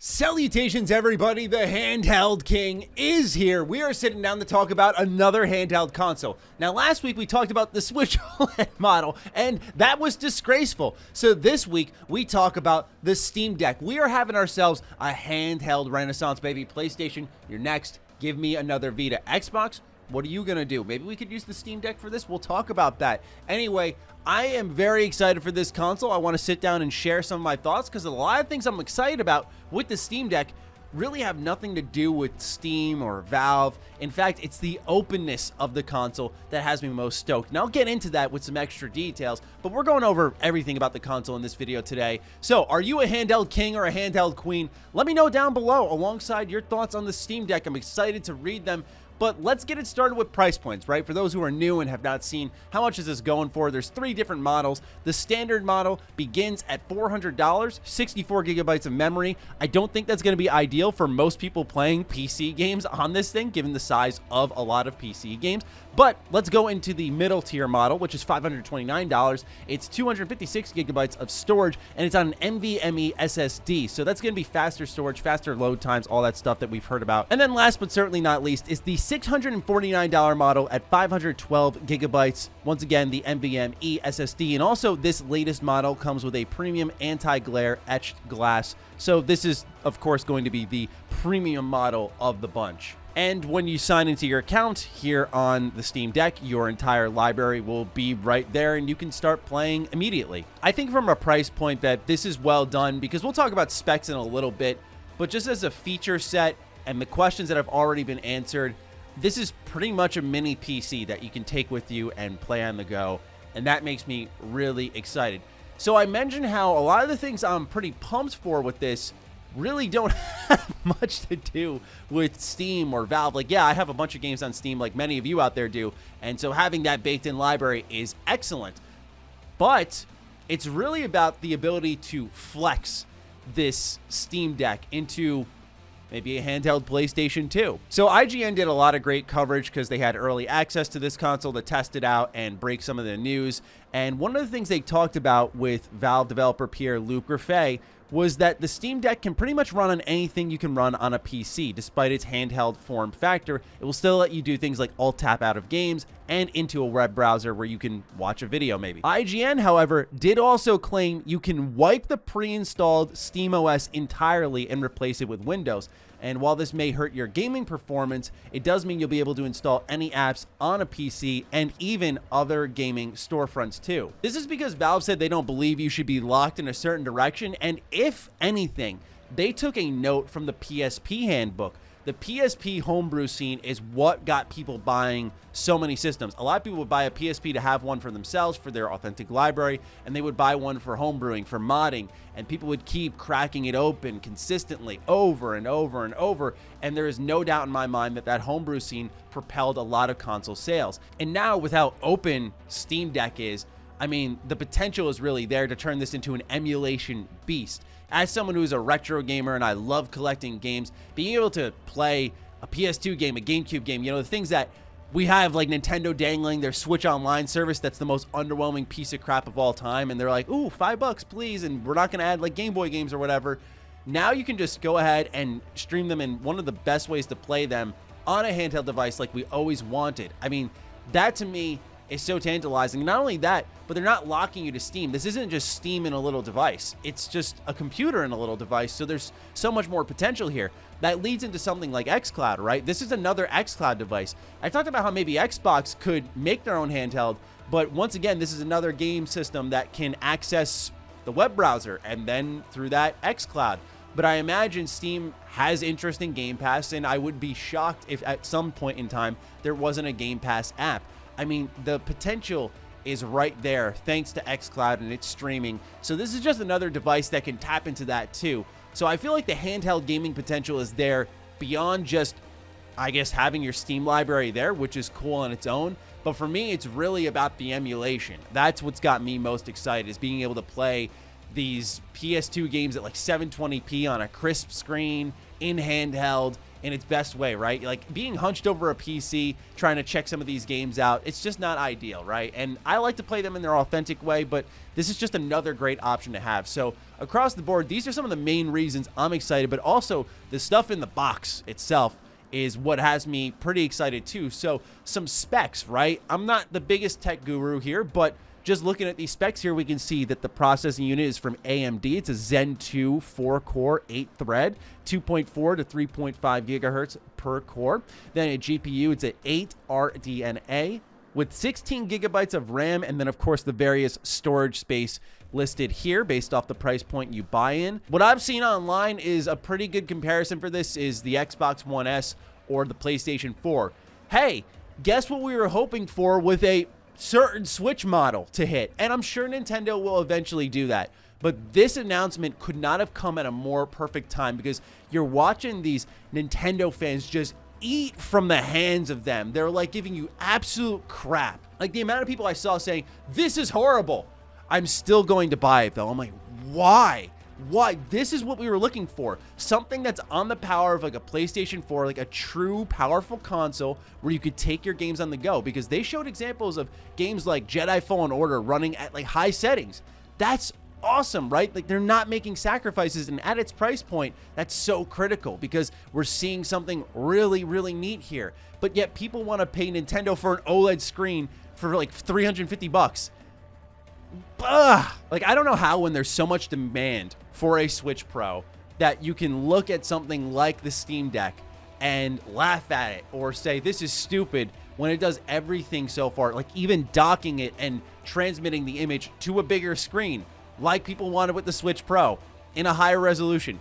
Salutations everybody, the Handheld King is here. We are sitting down to talk about another handheld console. Now last week we talked about the Switch OLED model and that was disgraceful. So this week we talk about the Steam Deck. We are having ourselves a handheld renaissance, baby. PlayStation, you're next. Give me another Vita. Xbox, what are you gonna do? Maybe we could use the Steam Deck for this. We'll talk about that. Anyway, I am very excited for this console. I want to sit down and share some of my thoughts because a lot of things I'm excited about with the Steam Deck really have nothing to do with Steam or Valve. In fact, it's the openness of the console that has me most stoked. And I'll get into that with some extra details, but we're going over everything about the console in this video today. So, are you a handheld king or a handheld queen? Let me know down below alongside your thoughts on the Steam Deck. I'm excited to read them. But let's get it started with price points, right? For those who are new and have not seen, how much is this going for? There's three different models. The standard model begins at $400, 64 gigabytes of memory. I don't think that's going to be ideal for most people playing PC games on this thing, given the size of a lot of PC games. But let's go into the middle tier model, which is $529. It's 256 gigabytes of storage, and it's on an NVMe SSD. So that's going to be faster storage, faster load times, all that stuff that we've heard about. And then last but certainly not least is the $649 model at 512 gigabytes. Once again, the NVMe SSD. And also this latest model comes with a premium anti-glare etched glass. So this is, of course, going to be the premium model of the bunch. And when you sign into your account here on the Steam Deck, your entire library will be right there and you can start playing immediately. I think from a price point that this is well done because we'll talk about specs in a little bit, but just as a feature set and the questions that have already been answered, this is pretty much a mini PC that you can take with you and play on the go, and that makes me really excited. So I mentioned how a lot of the things I'm pretty pumped for with this really don't have much to do with Steam or Valve. Like, yeah, I have a bunch of games on Steam like many of you out there do, and so having that baked-in library is excellent. But it's really about the ability to flex this Steam Deck into maybe a handheld PlayStation 2. So IGN did a lot of great coverage because they had early access to this console to test it out and break some of the news. And one of the things they talked about with Valve developer peer Luke Griffey was that the Steam Deck can pretty much run on anything you can run on a PC. Despite its handheld form factor, it will still let you do things like alt-tap out of games and into a web browser where you can watch a video maybe. IGN, however, did also claim you can wipe the pre-installed SteamOS entirely and replace it with Windows. And while this may hurt your gaming performance, it does mean you'll be able to install any apps on a PC and even other gaming storefronts too. This is because Valve said they don't believe you should be locked in a certain direction, and if anything, they took a note from the PSP handbook. The PSP homebrew scene is what got people buying so many systems. A lot of people would buy a PSP to have one for themselves, for their authentic library, and they would buy one for homebrewing, for modding, and people would keep cracking it open consistently over and over and over, and there is no doubt in my mind that that homebrew scene propelled a lot of console sales. And now with how open Steam Deck is, I mean, the potential is really there to turn this into an emulation beast. As someone who's a retro gamer and I love collecting games, being able to play a PS2 game, a GameCube game, you know, the things that we have like Nintendo dangling their Switch Online service that's the most underwhelming piece of crap of all time, and they're like, ooh, $5 please, and we're not going to add like Game Boy games or whatever. Now you can just go ahead and stream them in one of the best ways to play them on a handheld device like we always wanted. I mean, that to me is so tantalizing. Not only that, but they're not locking you to Steam. This isn't just Steam in a little device. It's just a computer in a little device. So there's so much more potential here. That leads into something like xCloud, right? This is another xCloud device. I talked about how maybe Xbox could make their own handheld, but once again, this is another game system that can access the web browser and then through that xCloud. But I imagine Steam has interest in Game Pass, and I would be shocked if at some point in time there wasn't a Game Pass app. I mean, the potential is right there thanks to xCloud and its streaming. So this is just another device that can tap into that too. So I feel like the handheld gaming potential is there beyond just, I guess, having your Steam library there, which is cool on its own. But for me, it's really about the emulation. That's what's got me most excited, is being able to play these PS2 games at like 720p on a crisp screen in handheld in its best way, right? Like being hunched over a PC, trying to check some of these games out, it's just not ideal, right? And I like to play them in their authentic way, but this is just another great option to have. So across the board, these are some of the main reasons I'm excited, but also the stuff in the box itself is what has me pretty excited too. So some specs, right? I'm not the biggest tech guru here, but just looking at these specs here, we can see that the processing unit is from AMD. It's a Zen 2 4-core, 8-thread, 2.4 to 3.5 gigahertz per core. Then a GPU, it's an 8 RDNA with 16 gigabytes of RAM, and then, of course, the various storage space listed here based off the price point you buy in. What I've seen online is a pretty good comparison for this is the Xbox One S or the PlayStation 4. Hey, guess what we were hoping for with a certain Switch model to hit, and I'm sure Nintendo will eventually do that. But this announcement could not have come at a more perfect time, because you're watching these Nintendo fans just eat from the hands of them. They're like giving you absolute crap. Like the amount of people I saw saying, "This is horrible. I'm still going to buy it though." I'm like, why? Why? This is what we were looking for. Something that's on the power of like a PlayStation 4, like a true powerful console where you could take your games on the go, because they showed examples of games like Jedi Fallen Order running at like high settings. That's awesome, right? Like they're not making sacrifices, and at its price point, that's so critical because we're seeing something really, really neat here. But yet people want to pay Nintendo for an OLED screen for like $350. Ugh. Like, I don't know how, when there's so much demand for a Switch Pro, that you can look at something like the Steam Deck and laugh at it or say this is stupid when it does everything so far, like even docking it and transmitting the image to a bigger screen like people wanted with the Switch Pro in a higher resolution.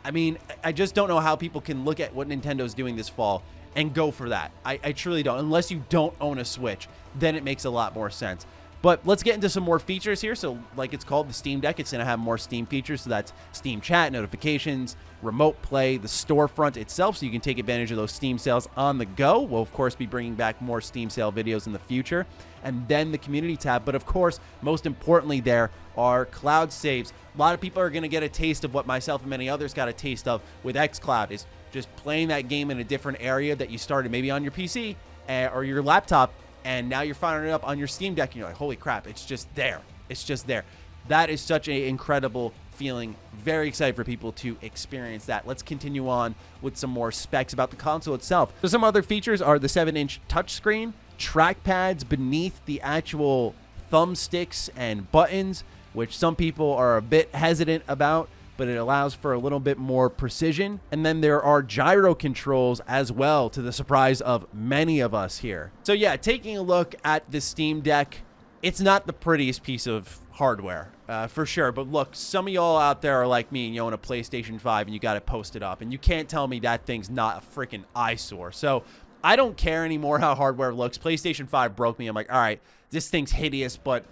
I mean, I just don't know how people can look at what Nintendo's doing this fall and go for that. I truly don't. Unless you don't own a Switch, then it makes a lot more sense. But let's get into some more features here. So like it's called the Steam Deck, it's going to have more Steam features. So that's Steam Chat, notifications, remote play, the storefront itself, so you can take advantage of those Steam sales on the go. We'll, of course, be bringing back more Steam sale videos in the future. And then the community tab. But, of course, most importantly there are cloud saves. A lot of people are going to get a taste of what myself and many others got a taste of with xCloud, is just playing that game in a different area that you started maybe on your PC or your laptop, and now you're firing it up on your Steam Deck, and you're like, holy crap, it's just there. It's just there. That is such an incredible feeling. Very excited for people to experience that. Let's continue on with some more specs about the console itself. So some other features are the 7-inch touchscreen, trackpads beneath the actual thumbsticks and buttons, which some people are a bit hesitant about, but it allows for a little bit more precision. And then there are gyro controls as well, to the surprise of many of us here. So yeah, taking a look at the Steam Deck, it's not the prettiest piece of hardware, for sure. But look, some of y'all out there are like me, and you own a PlayStation 5 and you got it posted up, and you can't tell me that thing's not a freaking eyesore. So I don't care anymore how hardware looks. PlayStation 5 broke me. I'm like, all right, this thing's hideous, but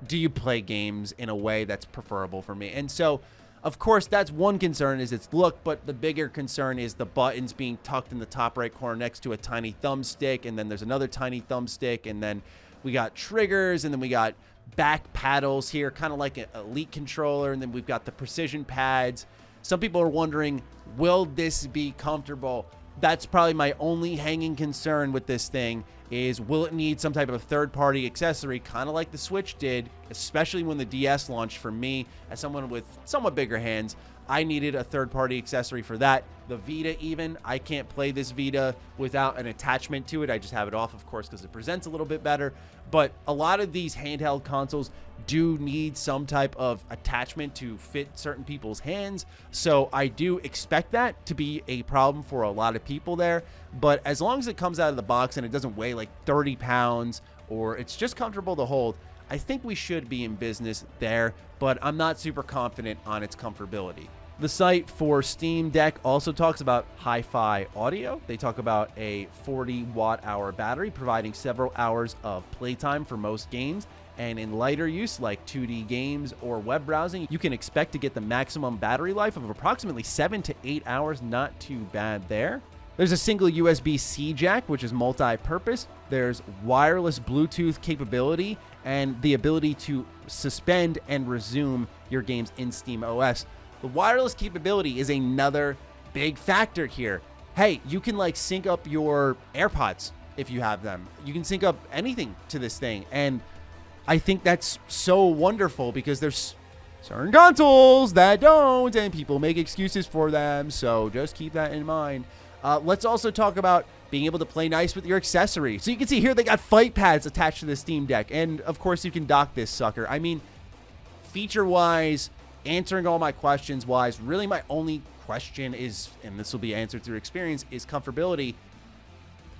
do you play games in a way that's preferable for me? And so, of course, that's one concern, is its look, but the bigger concern is the buttons being tucked in the top right corner next to a tiny thumbstick, and then there's another tiny thumbstick, and then we got triggers, and then we got back paddles here, kind of like an Elite controller, and then we've got the precision pads. Some people are wondering, will this be comfortable? That's probably my only hanging concern with this thing, is will it need some type of third-party accessory, kind of like the Switch did, especially when the DS launched. For me, as someone with somewhat bigger hands, I needed a third-party accessory for that. The Vita even, I can't play this Vita without an attachment to it. I just have it off, of course, because it presents a little bit better. But a lot of these handheld consoles do need some type of attachment to fit certain people's hands. So I do expect that to be a problem for a lot of people there. But as long as it comes out of the box and it doesn't weigh like 30 pounds or it's just comfortable to hold, I think we should be in business there, but I'm not super confident on its comfortability. The site for Steam Deck also talks about hi-fi audio. They talk about a 40 watt-hour battery, providing several hours of playtime for most games. And in lighter use, like 2D games or web browsing, you can expect to get the maximum battery life of approximately 7 to 8 hours. Not too bad there. There's a single USB-C jack, which is multi-purpose. There's wireless Bluetooth capability and the ability to suspend and resume your games in SteamOS. The wireless capability is another big factor here. hey, you can like sync up your AirPods if you have them. You can sync up anything to this thing. And I think that's so wonderful because there's certain consoles that don't, and people make excuses for them. So just keep that in mind. Let's also talk about being able to play nice with your accessory. So you can see here they got fight pads attached to the Steam Deck. And of course you can dock this sucker. I mean, feature-wise, answering all my questions-wise, really my only question is, and this will be answered through experience, is comfortability.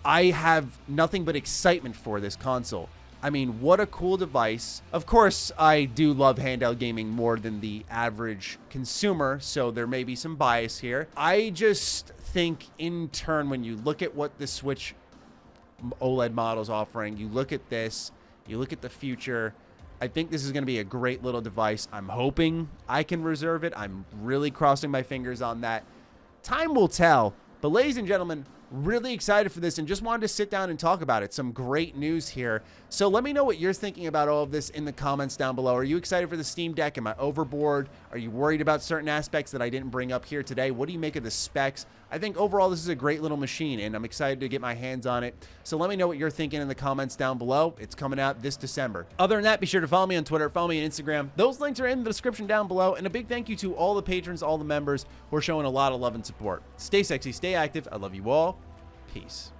I have nothing but excitement for this console. I mean, what a cool device. Of course, I do love handheld gaming more than the average consumer, so there may be some bias here. I just think in turn, when you look at what the Switch OLED model is offering, you look at this, you look at the future, I think this is going to be a great little device. I'm hoping I can reserve it. I'm really crossing my fingers on that. Time will tell. But ladies and gentlemen, really excited for this and just wanted to sit down and talk about it. Some great news here. So let me know what you're thinking about all of this in the comments down below. Are you excited for the Steam Deck? Am I overboard? Are you worried about certain aspects that I didn't bring up here today? What do you make of the specs? I think overall this is a great little machine and I'm excited to get my hands on it. So let me know what you're thinking in the comments down below. It's coming out this December. Other than that, be sure to follow me on Twitter, follow me on Instagram. Those links are in the description down below. And a big thank you to all the patrons, all the members who are showing a lot of love and support. Stay sexy, stay active. I love you all. Peace.